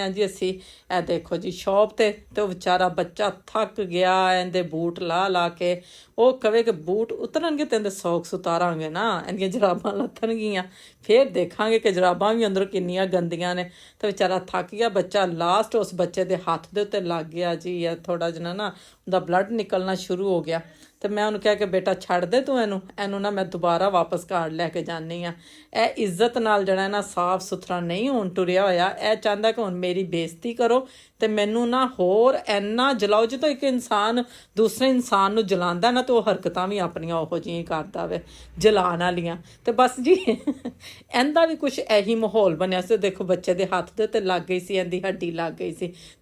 ਆ ਜੀ ਅਸੀਂ। ਇਹ ਦੇਖੋ ਜੀ ਸ਼ੌਪ ਤੇ ਉਹ ਵਿਚਾਰਾ ਬੱਚਾ ਥੱਕ ਗਿਆ ਇਹਦੇ ਬੂਟ ਲਾ ਲਾ ਕੇ। ਉਹ ਕਵੇ ਕਿ ਬੂਟ ਉਤਰਨਗੇ ਤੇ ਇਹਦੇ ਸੌਕਸ ਉਤਾਰਾਂਗੇ ਨਾ, ਇਹਦੀਆਂ ਜਰਾਬਾਂ ਲੱਥਣਗੀਆਂ, ਫਿਰ ਦੇਖਾਂਗੇ ਕਿ ਜਰਾਬਾਂ ਵੀ ਅੰਦਰੋਂ ਕਿੰਨੀਆਂ ਗੰਦੀਆਂ ਨੇ। ਤੇ ਵਿਚਾਰਾ ਥੱਕ ਗਿਆ ਬੱਚਾ। ਲਾਸਟ ਉਸ ਬੱਚੇ ਦੇ ਹੱਥ ਦੇ ਉੱਤੇ ਲੱਗ ਗਿਆ ਜੀ, ਇਹ ਥੋੜਾ ਜਿਹਾ ਨਾ ਉਹਦਾ ਬਲੱਡ ਨਿਕਲਣਾ ਸ਼ੁਰੂ ਹੋ ਗਿਆ। ਤੇ ਮੈਂ ਉਹਨੂੰ ਕਿਹਾ ਕਿ ਬੇਟਾ ਛੱਡ ਦੇ ਤੂੰ ਇਹਨੂੰ ਨਾ ਮੈਂ ਦੁਬਾਰਾ ਵਾਪਸ ਘਰ ਲੈ ਕੇ ਜਾਂਦੀ ਹਾਂ। ਇਹ ਇੱਜ਼ਤ ਨਾਲ ਜਿਹੜਾ ਨਾ ਸਾਫ਼ ਸੁਥਰਾ ਨਹੀਂ ਹੁਣ ਟੁਰਿਆ ਹੋਇਆ। ਇਹ ਚਾਹੁੰਦਾ ਕਿ ਹੁਣ ਮੇਰੀ ਬੇਇੱਜ਼ਤੀ ਕਰੋ ਤੇ ਮੈਨੂੰ ਨਾ ਹੋਰ ਇੰਨਾ ਜਲਾਓ। ਜਦੋਂ ਇੱਕ ਇਨਸਾਨ ਦੂਸਰੇ ਇਨਸਾਨ ਨੂੰ ਜਲਾਉਂਦਾ ਨਾ, ਤੇ ਉਹ ਹਰਕਤਾਂ ਵੀ ਆਪਣੀਆਂ ਉਹੋ ਜਿਹੀਆਂ ਕਰਦਾ ਵੇ, ਜਲਾਉਣ ਵਾਲੀਆਂ। ਤੇ ਬਸ ਜੀ ਇਹਦਾ ਵੀ ਕੁਛ ਇਹੀ ਮਾਹੌਲ ਬਣਿਆ ਸੀ। ਦੇਖੋ ਬੱਚੇ ਦੇ ਹੱਥ ਦੇ ਉੱਤੇ ਲੱਗ ਗਈ ਸੀ, ਇਹਦੀ ਹੱਡੀ ਲੱਗ ਗਈ ਸੀ।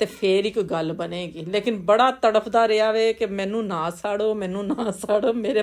ਤੇ ਫੇਰ ਹੀ ਕੋਈ ਗੱਲ ਬਣੇਗੀ। ਲੇਕਿਨ ਬੜਾ ਤੜਫਦਾ ਰਿਹਾ ਵੇ ਕਿ ਮੈਨੂੰ ਨਾ ਸਾੜੋ, ਮੈਨੂੰ ਨਾ ਸਾੜੋ, ਮੇਰੇ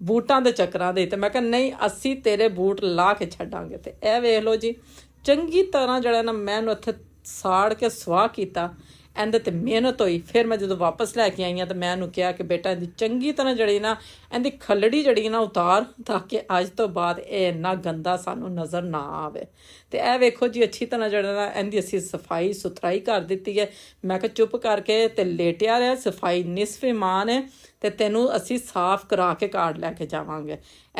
ਬੂਟਾਂ ਦੇ ਚੱਕਰਾਂ ਦੇ। ਤੇ ਮੈਂ ਕਿਹਾ ਨਹੀਂ, ਅਸੀਂ ਤੇਰੇ ਬੂਟ ਲਾ ਕੇ ਛੱਡਾਂਗੇ। ਤੇ ਇਹ ਵੇਖ ਲਓ ਜੀ, ਚੰਗੀ ਤਰ੍ਹਾਂ ਜਿਹੜਾ ਨਾ ਮੈਂ ਇਹਨੂੰ ਇੱਥੇ ਸਾੜ ਕੇ ਸੁਆਹ ਕੀਤਾ। ਇਹਦੇ ਤੇ ਮਿਹਨਤ ਹੋਈ। ਫਿਰ ਮੈਂ ਜਦੋਂ ਵਾਪਸ ਲੈ ਕੇ ਆਈ ਹਾਂ ਤਾਂ ਮੈਂ ਇਹਨੂੰ ਕਿਹਾ ਕਿ ਬੇਟਾ ਇਹਦੀ ਚੰਗੀ ਤਰ੍ਹਾਂ ਜਿਹੜੀ ਨਾ ਇਹਦੀ ਖੱਲੜੀ ਜਿਹੜੀ ਨਾ ਉਤਾਰ, ਤਾਂ ਕਿ ਅੱਜ ਤੋਂ ਬਾਅਦ ਇਹ ਇੰਨਾ ਗੰਦਾ ਸਾਨੂੰ ਨਜ਼ਰ ਨਾ ਆਵੇ। ਤੇ ਇਹ ਵੇਖੋ ਜੀ, ਅੱਛੀ ਤਰ੍ਹਾਂ ਜਿਹੜਾ ਨਾ ਇਹਦੀ ਅਸੀਂ ਸਫਾਈ ਸੁਥਰਾਈ ਕਰ ਦਿੱਤੀ ਹੈ। ਮੈਂ ਕਿਹਾ ਚੁੱਪ ਕਰਕੇ ਤੇ ਲੇਟਿਆ ਰਿਹਾ, ਸਫਾਈ ਨਿਸਫ ਈਮਾਨ ਹੈ। ਤੇ ਤੈਨੂੰ ਅਸੀਂ ਸਾਫ਼ ਕਰਾ ਕੇ ਘਰ ਲੈ ਕੇ ਜਾਵਾਂਗੇ।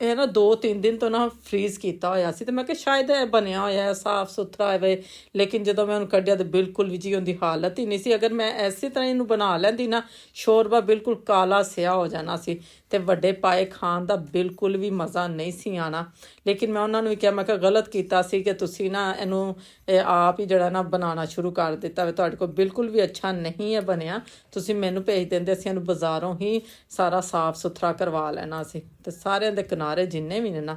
ਇਹ ਨਾ 2-3 ਦਿਨ ਤੋਂ ਨਾ ਫਰੀਜ਼ ਕੀਤਾ ਹੋਇਆ ਸੀ। ਤੇ ਮੈਂ ਕਿਹਾ ਸ਼ਾਇਦ ਇਹ ਬਣਿਆ ਹੋਇਆ ਸਾਫ ਸੁਥਰਾ ਹੋਵੇ, ਲੇਕਿਨ ਜਦੋਂ ਮੈਂ ਉਹਨੂੰ ਕੱਢਿਆ ਤਾਂ ਬਿਲਕੁਲ ਵੀ ਜੀ ਉਹਦੀ ਹਾਲਤ ਹੀ ਨਹੀਂ ਸੀ। ਅਗਰ ਮੈਂ ਐਸੇ ਤਰ੍ਹਾਂ ਇਹਨੂੰ ਬਣਾ ਲੈਂਦੀ ਨਾ, ਸ਼ੋਰਬਾ ਬਿਲਕੁਲ ਕਾਲਾ ਸਿਆ ਹੋ ਜਾਣਾ ਸੀ ਤੇ ਵੱਡੇ ਪਾਏ ਖਾਣ ਦਾ ਬਿਲਕੁਲ ਵੀ ਮਜ਼ਾ ਨਹੀਂ ਸੀ ਆਣਾ। ਲੇਕਿਨ ਮੈਂ ਉਹਨਾਂ ਨੂੰ ਵੀ ਕਿਹਾ, ਮੈਂ ਕਿਹਾ ਗਲਤ ਕੀਤਾ ਸੀ ਕਿ ਤੁਸੀਂ ਨਾ ਇਹਨੂੰ ਆਪ ਹੀ ਜਿਹੜਾ ਨਾ ਬਣਾਉਣਾ ਸ਼ੁਰੂ ਕਰ ਦਿੱਤਾ ਵੇ, ਤੁਹਾਡੇ ਕੋਲ ਬਿਲਕੁਲ ਵੀ ਅੱਛਾ ਨਹੀਂ ਹੈ ਬਣਿਆ। ਤੁਸੀਂ ਮੈਨੂੰ ਭੇਜ ਦਿੰਦੇ, ਅਸੀਂ ਇਹਨੂੰ ਬਾਜ਼ਾਰੋਂ ਹੀ ਸਾਰਾ ਸਾਫ ਸੁਥਰਾ ਕਰਵਾ ਲੈਣਾ ਸੀ। ਤੇ ਸਾਰਿਆਂ ਦੇ ਕਿਨਾਰੇ ਜਿੰਨੇ ਵੀ ਨੇ ਨਾ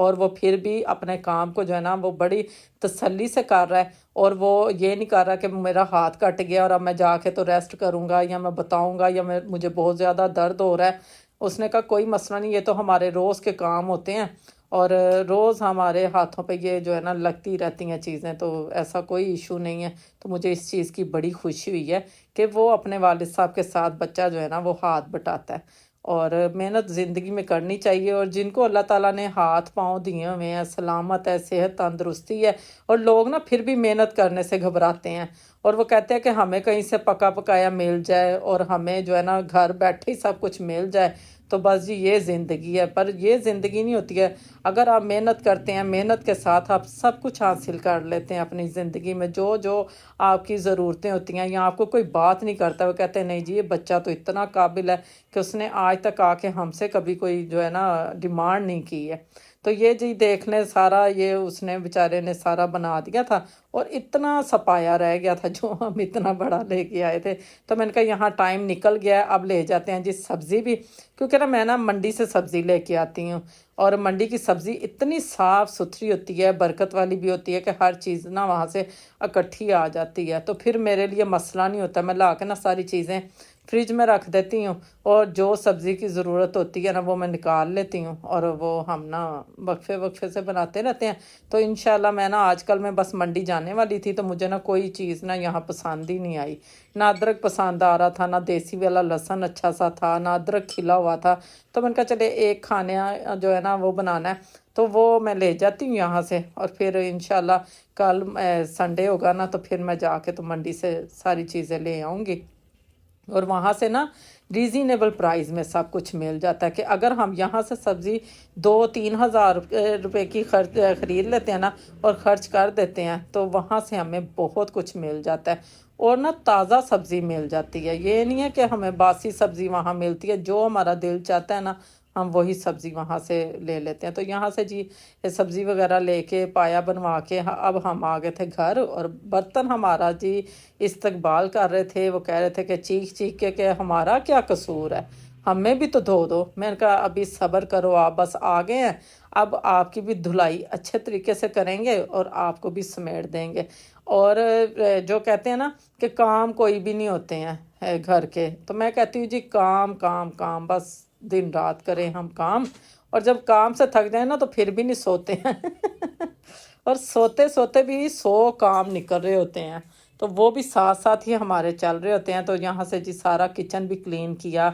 اور وہ پھر بھی اپنے کام کو جو ہے نا وہ بڑی تسلی سے کر رہا ہے، اور وہ یہ نہیں کر رہا کہ میرا ہاتھ کٹ گیا اور اب میں جا کے تو ریسٹ کروں گا، یا میں بتاؤں گا، یا مجھے بہت زیادہ درد ہو رہا ہے۔ اس نے کہا کوئی مسئلہ نہیں، یہ تو ہمارے روز کے کام ہوتے ہیں، اور روز ہمارے ہاتھوں پہ یہ جو ہے نا لگتی رہتی ہیں چیزیں، تو ایسا کوئی ایشو نہیں ہے۔ تو مجھے اس چیز کی بڑی خوشی ہوئی ہے کہ وہ اپنے والد صاحب کے ساتھ بچہ جو ہے نا وہ ہاتھ بٹاتا ہے، اور محنت زندگی میں کرنی چاہیے۔ اور جن کو اللہ تعالیٰ نے ہاتھ پاؤں دیے ہوئے ہیں، سلامت ہے، صحت تندرستی ہے، اور لوگ نا پھر بھی محنت کرنے سے گھبراتے ہیں، اور وہ کہتے ہیں کہ ہمیں کہیں سے پکا پکایا مل جائے اور ہمیں جو ہے نا گھر بیٹھے ہی سب کچھ مل جائے، تو بس جی یہ زندگی ہے۔ پر یہ زندگی نہیں ہوتی ہے۔ اگر آپ محنت کرتے ہیں، محنت کے ساتھ آپ سب کچھ حاصل کر لیتے ہیں اپنی زندگی میں، جو جو آپ کی ضرورتیں ہوتی ہیں، یا آپ کو کوئی بات نہیں کرتا، وہ کہتے ہیں نہیں جی یہ بچہ تو اتنا قابل ہے کہ اس نے آج تک آ کے ہم سے کبھی کوئی جو ہے نا ڈیمانڈ نہیں کی ہے۔ تو یہ جی دیکھ لیں، سارا یہ اس نے بیچارے نے سارا بنا دیا تھا، اور اتنا سپایا رہ گیا تھا جو ہم اتنا بڑا لے کے آئے تھے۔ تو میں نے کہا یہاں ٹائم نکل گیا ہے، اب لے جاتے ہیں جی سبزی بھی، کیونکہ نا میں نا منڈی سے سبزی لے کے آتی ہوں، اور منڈی کی سبزی اتنی صاف ستھری ہوتی ہے، برکت والی بھی ہوتی ہے کہ ہر چیز نا وہاں سے اکٹھی آ جاتی ہے، تو پھر میرے لیے مسئلہ نہیں ہوتا۔ میں لا کے نا ساری چیزیں فریج میں رکھ دیتی ہوں، اور جو سبزی کی ضرورت ہوتی ہے نا وہ میں نکال لیتی ہوں، اور وہ ہم نا وقفے وقفے سے بناتے رہتے ہیں۔ تو انشاءاللہ میں نا آج کل میں بس منڈی جانے والی تھی، تو مجھے نا کوئی چیز نا یہاں پسند ہی نہیں آئی، نہ ادرک پسند آ رہا تھا، نہ دیسی والا لہسن اچھا سا تھا، نہ ادرک کھلا ہوا تھا۔ تو میں نے کہا چلے ایک کھانے جو ہے نا وہ بنانا ہے، تو وہ میں لے جاتی ہوں یہاں سے، اور پھر انشاءاللہ کل سنڈے ہوگا نا تو پھر میں جا کے تو منڈی سے ساری چیزیں لے آؤں گی، اور وہاں سے نا ریزنیبل پرائز میں سب کچھ مل جاتا ہے۔ کہ اگر ہم یہاں سے سبزی 2-3 ہزار روپے کی خرید لیتے ہیں نا اور خرچ کر دیتے ہیں، تو وہاں سے ہمیں بہت کچھ مل جاتا ہے، اور نا تازہ سبزی مل جاتی ہے۔ یہ نہیں ہے کہ ہمیں باسی سبزی وہاں ملتی ہے، جو ہمارا دل چاہتا ہے نا ہم وہی سبزی وہاں سے لے لیتے ہیں۔ تو یہاں سے جی سبزی وغیرہ لے کے پایا بنوا کے اب ہم آ گئے تھے گھر، اور برتن ہمارا جی استقبال کر رہے تھے، وہ کہہ رہے تھے کہ چیخ چیخ کے کہ ہمارا کیا قصور ہے، ہمیں بھی تو دھو دو۔ میں نے کہا ابھی صبر کرو، آپ بس آ گئے ہیں، اب آپ کی بھی دھلائی اچھے طریقے سے کریں گے اور آپ کو بھی سمیٹ دیں گے۔ اور جو کہتے ہیں نا کہ کام کوئی بھی نہیں ہوتے ہیں گھر کے، تو میں کہتی ہوں جی کام کام کام، بس دن رات کریں ہم کام، اور جب کام سے تھک جائیں نا تو پھر بھی نہیں سوتے ہیں اور سوتے سوتے بھی 100 کام نکل رہے ہوتے ہیں، تو وہ بھی ساتھ ساتھ ہی ہمارے چل رہے ہوتے ہیں۔ تو یہاں سے جی سارا کچن بھی کلین کیا۔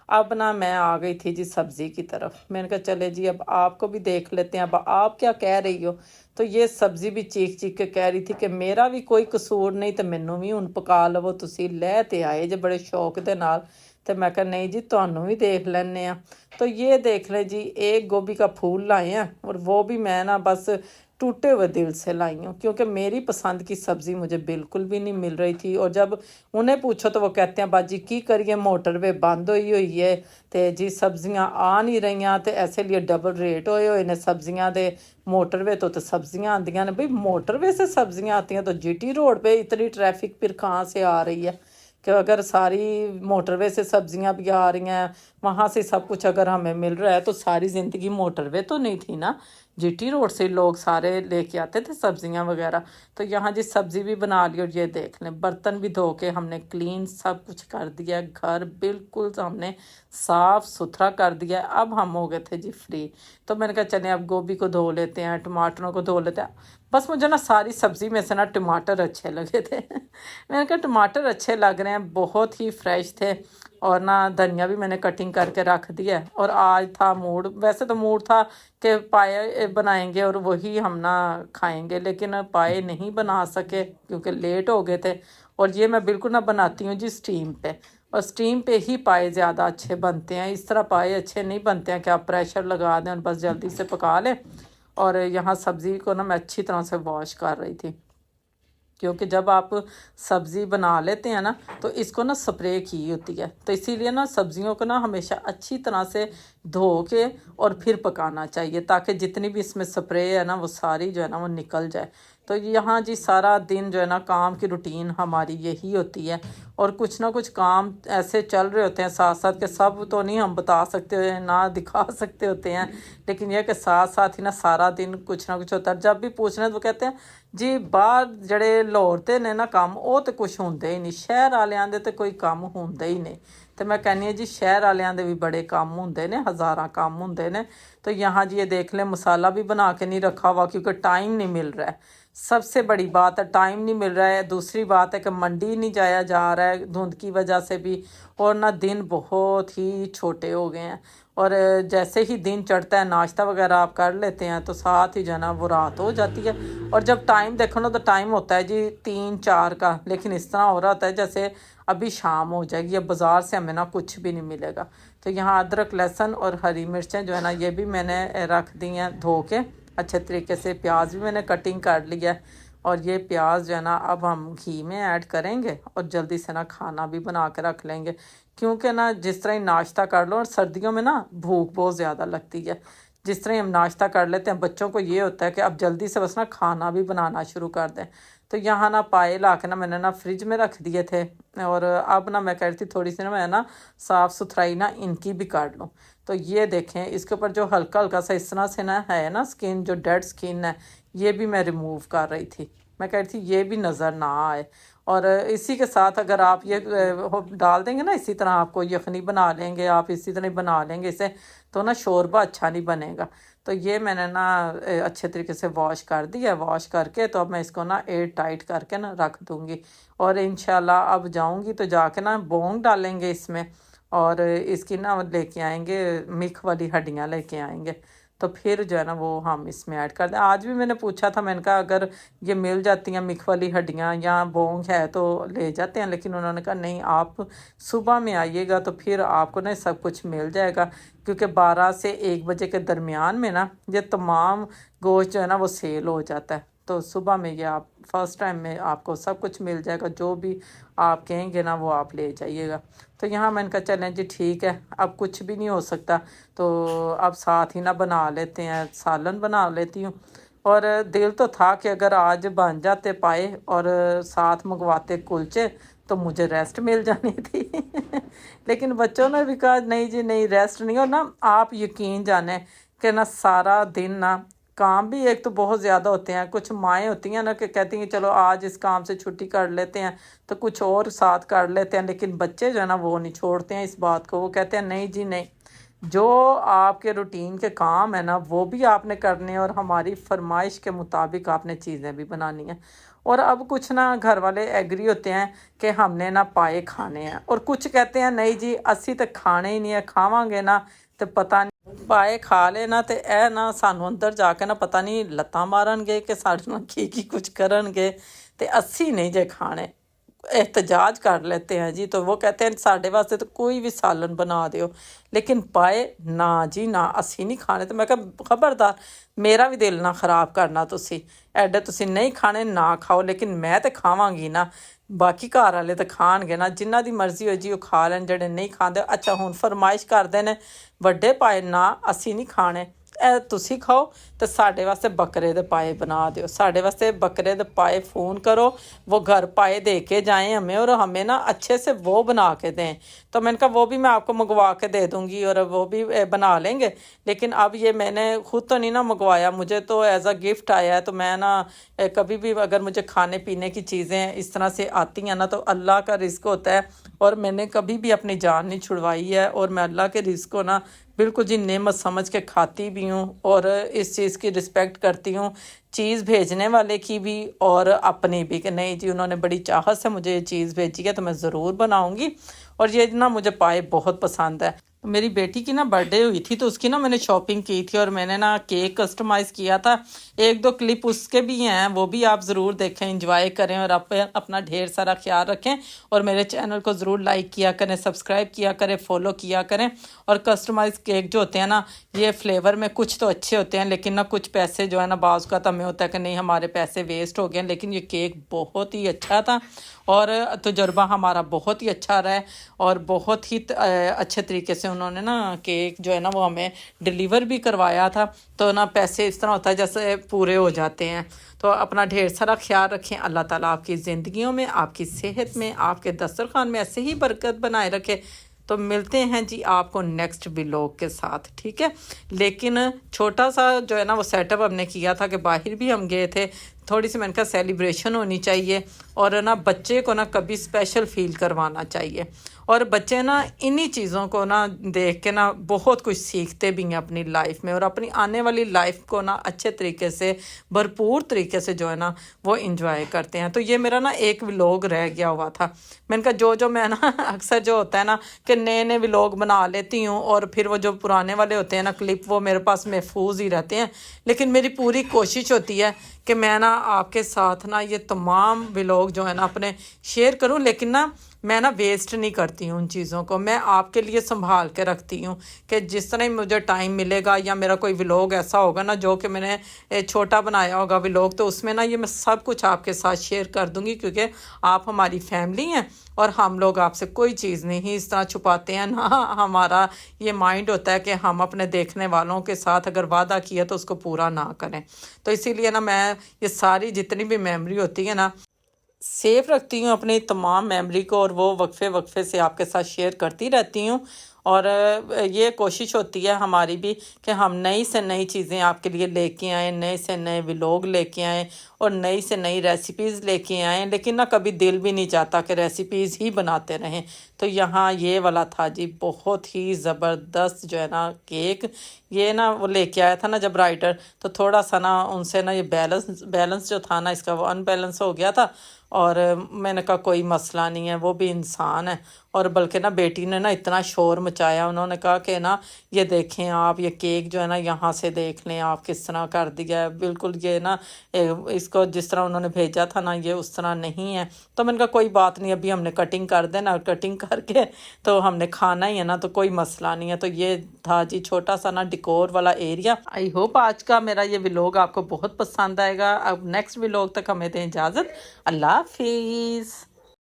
اب نا میں آ گئی تھی جی سبزی کی طرف، میں نے کہا چلے جی اب آپ کو بھی دیکھ لیتے ہیں، اب آپ کیا کہہ رہی ہو۔ تو یہ سبزی بھی چیخ چیخ کے کہہ رہی تھی کہ میرا بھی کوئی قصور نہیں، تو مینوں بھی ہن پکا لو، تسی لے تے آئے جے بڑے شوق دے نال۔ تو میں کہا نہیں جی تہنوں بھی دیکھ لینے ہیں۔ تو یہ دیکھ لیں جی ایک گوبھی کا پھول لائے ہیں، اور وہ بھی میں نا بس ٹوٹے ہوئے دل سے لائی ہوں، کیونکہ میری پسند کی سبزی مجھے بالکل بھی نہیں مل رہی تھی۔ اور جب انہیں پوچھو تو وہ کہتے ہیں باجی کی کریے، موٹر وے بند ہوئی ہے، تے جی سبزیاں آ نہیں رہیاں، تے ایسے لیے ڈبل ریٹ ہوئے نے سبزیاں دے۔ موٹر وے تو سبزیاں آندیاں نے، بھئی موٹر وے سے سبزیاں آتی ہیں تو جی ٹی روڈ پہ اتنی ٹریفک پھر کہاں سے آ رہی ہے؟ کہ اگر ساری موٹر وے سے سبزیاں بھی آ رہی ہیں، وہاں سے سب کچھ اگر ہمیں مل رہا ہے، تو ساری زندگی موٹر وے تو نہیں تھی نا، جی ٹی روڈ سے لوگ سارے لے کے آتے تھے سبزیاں وغیرہ۔ تو یہاں جی سبزی بھی بنا لی، اور یہ دیکھ لیں برتن بھی دھو کے ہم نے کلین سب کچھ کر دیا، گھر بالکل ہم نے صاف ستھرا کر دیا۔ اب ہم ہو گئے تھے جی فری، تو میں نے کہا چلیں اب گوبھی کو دھو لیتے ہیں، ٹماٹروں کو دھو لیتے ہیں۔ بس مجھے نا ساری سبزی میں سے نا ٹماٹر اچھے لگے تھے میں نے کہا ٹماٹر اچھے لگ رہے ہیں، بہت ہی فریش تھے، اور نا دھنیا بھی میں نے کٹنگ کر کے رکھ دیا ہے۔ اور آج تھا موڈ، ویسے تو موڈ تھا کہ پائے بنائیں گے اور وہی ہم نا کھائیں گے، لیکن پائے نہیں بنا سکے کیونکہ لیٹ ہو گئے تھے۔ اور یہ میں بالکل نہ بناتی ہوں جی سٹیم پہ، اور سٹیم پہ ہی پائے زیادہ اچھے بنتے ہیں، اس طرح پائے اچھے نہیں بنتے ہیں کہ آپ پریشر لگا دیں اور بس جلدی سے پکا لیں۔ اور یہاں سبزی کو نا میں اچھی طرح سے واش کر رہی تھی، کیونکہ جب آپ سبزی بنا لیتے ہیں نا تو اس کو نا سپرے کی ہوتی ہے، تو اسی لیے نا سبزیوں کو نا ہمیشہ اچھی طرح سے دھو کے اور پھر پکانا چاہیے، تاکہ جتنی بھی اس میں سپرے ہے نا وہ ساری جو ہے نا وہ نکل جائے۔ تو یہاں جی سارا دن جو ہے نا کام کی روٹین ہماری یہی ہوتی ہے، اور کچھ نہ کچھ کام ایسے چل رہے ہوتے ہیں ساتھ ساتھ کہ سب تو نہیں ہم بتا سکتے نہ دکھا سکتے ہوتے ہیں، لیکن یہ کہ ساتھ ساتھ ہی نا سارا دن کچھ نہ کچھ ہوتا ہے۔ جب بھی پوچھنا تو وہ کہتے ہیں جی باہر جڑے لاہور نے نا کام وہ تو کچھ ہوندے ہی نہیں، شہر والوں دے تو کوئی کام ہوندے ہی نہیں۔ تو میں کہنی ہوں جی شہر والوں دے بھی بڑے کام ہوندے نے، ہزاراں کام ہوندے نے۔ تو یہاں جی یہ دیکھ لیں مسالہ بھی بنا کے نہیں رکھا ہوا کیونکہ ٹائم نہیں مل رہا ہے، سب سے بڑی بات ہے ٹائم نہیں مل رہا ہے۔ دوسری بات ہے کہ منڈی نہیں جایا جا رہا ہے دھند کی وجہ سے بھی، اور نہ دن بہت ہی چھوٹے ہو گئے ہیں، اور جیسے ہی دن چڑھتا ہے ناشتہ وغیرہ آپ کر لیتے ہیں تو ساتھ ہی جو ہے نا وہ رات ہو جاتی ہے، اور جب ٹائم دیکھو نا تو ٹائم ہوتا ہے جی 3-4 کا، لیکن اس طرح ہو رہا ہوتا ہے جیسے ابھی شام ہو جائے گی، اب بازار سے ہمیں نا کچھ بھی نہیں ملے گا۔ تو یہاں ادرک لہسن اور ہری مرچیں جو ہے نا یہ بھی میں نے رکھ دی ہیں دھو کے اچھے طریقے سے، پیاز بھی میں نے کٹنگ کر لی ہے، اور یہ پیاز جو ہے نا اب ہم گھی میں ایڈ کریں گے اور جلدی سے نا کھانا بھی بنا کے رکھ لیں گے، کیونکہ نا جس طرح ہی ناشتہ کر لو، اور سردیوں میں نا بھوک بہت زیادہ لگتی ہے، جس طرح ہم ناشتہ کر لیتے ہیں بچوں کو یہ ہوتا ہے کہ اب جلدی سے بس نا کھانا بھی بنانا شروع کر دیں۔ تو یہاں نا پائے لا کے نا میں نے نا فریج میں رکھ دیے تھے، اور اب نا میں کہہ رہی تھی تھوڑی سی نا میں نا صاف ستھرائی نا ان کی بھی کر لوں۔ تو یہ دیکھیں اس کے اوپر جو ہلکا ہلکا سا اس طرح سے نا ہے نا سکن، جو ڈیڈ سکن ہے یہ بھی میں ریموو کر رہی تھی، میں کہہ رہی تھی یہ بھی نظر نہ آئے۔ اور اسی کے ساتھ اگر آپ یہ ڈال دیں گے نا، اسی طرح آپ کو یخنی بنا لیں گے، آپ اسی طرح بنا لیں گے اسے، تو نا شوربہ اچھا نہیں بنے گا۔ تو یہ میں نے نا اچھے طریقے سے واش کر دیا، واش کر کے تو اب میں اس کو نا ایئر ٹائٹ کر کے نا رکھ دوں گی، اور انشاءاللہ اب جاؤں گی تو جا کے نا بونگ ڈالیں گے اس میں، اور اس کی نا لے کے آئیں گے مکھ والی ہڈیاں لے کے آئیں گے، تو پھر جو ہے نا وہ ہم اس میں ایڈ کر دیں۔ آج بھی میں نے پوچھا تھا، میں نے کہا اگر یہ مل جاتی ہیں مکھ والی ہڈیاں یا بونگ ہے تو لے جاتے ہیں، لیکن انہوں نے کہا نہیں آپ صبح میں آئیے گا تو پھر آپ کو نا سب کچھ مل جائے گا، کیونکہ 12 سے 1 بجے کے درمیان میں نا یہ تمام گوشت جو ہے نا وہ سیل ہو جاتا ہے، تو صبح میں یہ آپ فرسٹ ٹائم میں آپ کو سب کچھ مل جائے گا، جو بھی آپ کہیں گے نا وہ آپ لے جائیے گا۔ تو یہاں میں نے کہا چلیں جی ٹھیک ہے، اب کچھ بھی نہیں ہو سکتا تو اب ساتھ ہی نہ بنا لیتے ہیں، سالن بنا لیتی ہوں۔ اور دل تو تھا کہ اگر آج بن جاتے پائے اور ساتھ منگواتے کلچے تو مجھے ریسٹ مل جانی تھی لیکن بچوں نے بھی کہا نہیں جی نہیں ریسٹ نہیں، اور نا آپ یقین جانیں کہ نا سارا دن نا کام بھی ایک تو بہت زیادہ ہوتے ہیں، کچھ مائیں ہوتی ہیں نا کہ کہتی ہیں چلو آج اس کام سے چھٹی کر لیتے ہیں تو کچھ اور ساتھ کر لیتے ہیں، لیکن بچے جو ہے نا وہ نہیں چھوڑتے ہیں اس بات کو، وہ کہتے ہیں نہیں جی نہیں، جو آپ کے روٹین کے کام ہے نا وہ بھی آپ نے کرنے ہیں، اور ہماری فرمائش کے مطابق آپ نے چیزیں بھی بنانی ہیں۔ اور اب کچھ نا گھر والے ایگری ہوتے ہیں کہ ہم نے نا پائے کھانے ہیں، اور کچھ کہتے ہیں نہیں جی اسی تو کھانے ہی نہیں ہے، کھاواں گے نا تو پتہ نہیں پائے کھا لینا تے اے نا سانو اندر جا کے نا پتہ نہیں لتاں مارن گے کہ ساڈے نال کی کچھ کرن گے، تے اسی نہیں جے کھانے، احتجاج کر لیتے ہیں جی۔ تو وہ کہتے ہیں ساڈے واسطے تو کوئی بھی سالن بنا دیو، لیکن پائے نہ جی نہ اسی نہیں کھانے۔ تو میں کہا خبردار میرا بھی دل نہ خراب کرنا، تسی ایڈے تسی نہیں کھانے نہ کھاؤ، لیکن میں تے کھاواں گی نا، باقی گھر والے تو کھان گے نا، جنہ دی مرضی ہو جی وہ کھا لین، جڑے نہیں کھاندے اچھا ہن فرمائش کردے نے وڈے پائے نہ اسی نہیں کھانے، اے تسی کھاؤ تو ساڈے واسطے بکرے دے پائے بنا دیو، ساڈے واسطے بکرے دے پائے فون کرو، وہ گھر پائے دے کے جائیں ہمیں، اور ہمیں نا اچھے سے وہ بنا کے دیں۔ تو میں نے کہا وہ بھی میں آپ کو منگوا کے دے دوں گی، اور وہ بھی بنا لیں گے، لیکن اب یہ میں نے خود تو نہیں نا منگوایا، مجھے تو ایز اے گفٹ آیا ہے، تو میں نا کبھی بھی اگر مجھے کھانے پینے کی چیزیں اس طرح سے آتی ہیں نا تو اللہ کا رزق ہوتا ہے، اور میں نے کبھی بھی اپنی جان نہیں چھڑوائی ہے، اور میں اللہ کے رزق کو نا بالکل جی نعمت سمجھ کے کھاتی بھی ہوں، اور اس چیز کی رسپیکٹ کرتی ہوں، چیز بھیجنے والے کی بھی اور اپنی بھی، کہ نہیں جی انہوں نے بڑی چاہت سے مجھے یہ چیز بھیجی ہے تو میں ضرور بناؤں گی۔ اور یہ نا مجھے پائے بہت پسند ہے۔ میری بیٹی کی نا برتھ ڈے ہوئی تھی تو اس کی نا میں نے شاپنگ کی تھی، اور میں نے نا کیک کسٹمائز کیا تھا، 1-2 کلپ اس کے بھی ہیں، وہ بھی آپ ضرور دیکھیں، انجوائے کریں، اور اپنا ڈھیر سارا خیال رکھیں، اور میرے چینل کو ضرور لائک کیا کریں، سبسکرائب کیا کریں، فالو کیا کریں۔ اور کسٹمائز کیک جو ہوتے ہیں نا یہ فلیور میں کچھ تو اچھے ہوتے ہیں، لیکن نا کچھ پیسے جو ہے نا بعض کا تو ہمیں ہوتا ہے کہ نہیں ہمارے پیسے ویسٹ ہو گئے، لیکن یہ کیک بہت ہی اچھا تھا، اور تجربہ ہمارا بہت ہی اچھا رہا ہے، اور بہت ہی اچھے طریقے سے انہوں نے نا کیک جو ہے نا وہ ہمیں ڈیلیور بھی کروایا تھا، تو نا پیسے اس طرح ہوتا ہے جیسے پورے ہو جاتے ہیں۔ تو اپنا ڈھیر سارا خیال رکھیں، اللہ تعالیٰ آپ کی زندگیوں میں، آپ کی صحت میں، آپ کے دسترخوان میں ایسے ہی برکت بنائے رکھے۔ تو ملتے ہیں جی آپ کو نیکسٹ ولاگ کے ساتھ، ٹھیک ہے؟ لیکن چھوٹا سا جو ہے نا وہ سیٹ اپ ہم نے کیا تھا کہ باہر بھی ہم گئے تھے، تھوڑی سی میں نے کہا سیلیبریشن ہونی چاہیے، اور نا بچے کو نا کبھی اسپیشل فیل کروانا چاہیے، اور بچے نا انہی چیزوں کو نا دیکھ کے نا بہت کچھ سیکھتے بھی ہیں اپنی لائف میں، اور اپنی آنے والی لائف کو نا اچھے طریقے سے، بھرپور طریقے سے جو ہے نا وہ انجوائے کرتے ہیں۔ تو یہ میرا نا ایک ولاگ رہ گیا ہوا تھا، میں نے کہا جو میں نا اکثر جو ہوتا ہے نا کہ نئے نئے ولاگ بنا لیتی ہوں، اور پھر وہ جو پرانے والے ہوتے ہیں نا کلپ، وہ میرے پاس محفوظ ہی رہتے ہیں، لیکن میری پوری کوشش ہوتی ہے کہ میں نا آپ کے ساتھ نا یہ تمام ولاگ جو ہے نا اپنے شیئر کروں، لیکن نا میں نا ویسٹ نہیں کرتی ہوں ان چیزوں کو، میں آپ کے لیے سنبھال کے رکھتی ہوں کہ جس طرح ہی مجھے ٹائم ملے گا، یا میرا کوئی ولاگ ایسا ہوگا نا جو کہ میں نے چھوٹا بنایا ہوگا ولاگ، تو اس میں نا یہ میں سب کچھ آپ کے ساتھ شیئر کر دوں گی، کیونکہ آپ ہماری فیملی ہیں اور ہم لوگ آپ سے کوئی چیز نہیں اس طرح چھپاتے ہیں، نہ ہمارا یہ مائنڈ ہوتا ہے کہ ہم اپنے دیکھنے والوں کے ساتھ اگر وعدہ کیا تو اس کو پورا نہ کریں۔ تو اسی لیے نا میں یہ ساری جتنی بھی میموری ہوتی ہے نا سیف رکھتی ہوں اپنی تمام میموری کو، اور وہ وقفے سے آپ کے ساتھ شیئر کرتی رہتی ہوں، اور یہ کوشش ہوتی ہے ہماری بھی کہ ہم نئی سے نئی چیزیں آپ کے لیے لے کے آئیں، نئے سے نئے ولاگ لے کے آئیں، اور نئی سے نئی ریسیپیز لے کے آئیں، لیکن نا کبھی دل بھی نہیں چاہتا کہ ریسیپیز ہی بناتے رہیں۔ تو یہاں یہ والا تھا جی بہت ہی زبردست جو ہے نا کیک، یہ نا وہ لے کے آیا تھا نا جب رائٹر، تو تھوڑا سا نا ان سے نا یہ بیلنس جو تھا نا اس کا وہ ان بیلنس ہو گیا تھا، اور میں نے کہا کوئی مسئلہ نہیں ہے، وہ بھی انسان ہے۔ اور بلکہ نا بیٹی نے نا اتنا شور مچایا، انہوں نے کہا کہ نا یہ دیکھیں آپ، یہ کیک جو ہے نا یہاں سے دیکھ لیں آپ کس طرح کر دیا ہے، بالکل یہ نا اس کو جس طرح انہوں نے بھیجا تھا نا یہ اس طرح نہیں ہے۔ تو میں نے کہا کوئی بات نہیں، ابھی ہم نے کٹنگ کر دینا، کٹنگ کر کے تو ہم نے کھانا ہی ہے نا، تو کوئی مسئلہ نہیں ہے۔ تو یہ تھا جی چھوٹا سا نا ڈیکور والا ایریا۔ آئی ہوپ آج کا میرا یہ ولاگ آپ کو بہت پسند آئے گا۔ اب نیکسٹ ولاگ تک ہمیں دیں اجازت، اللہ حافظ۔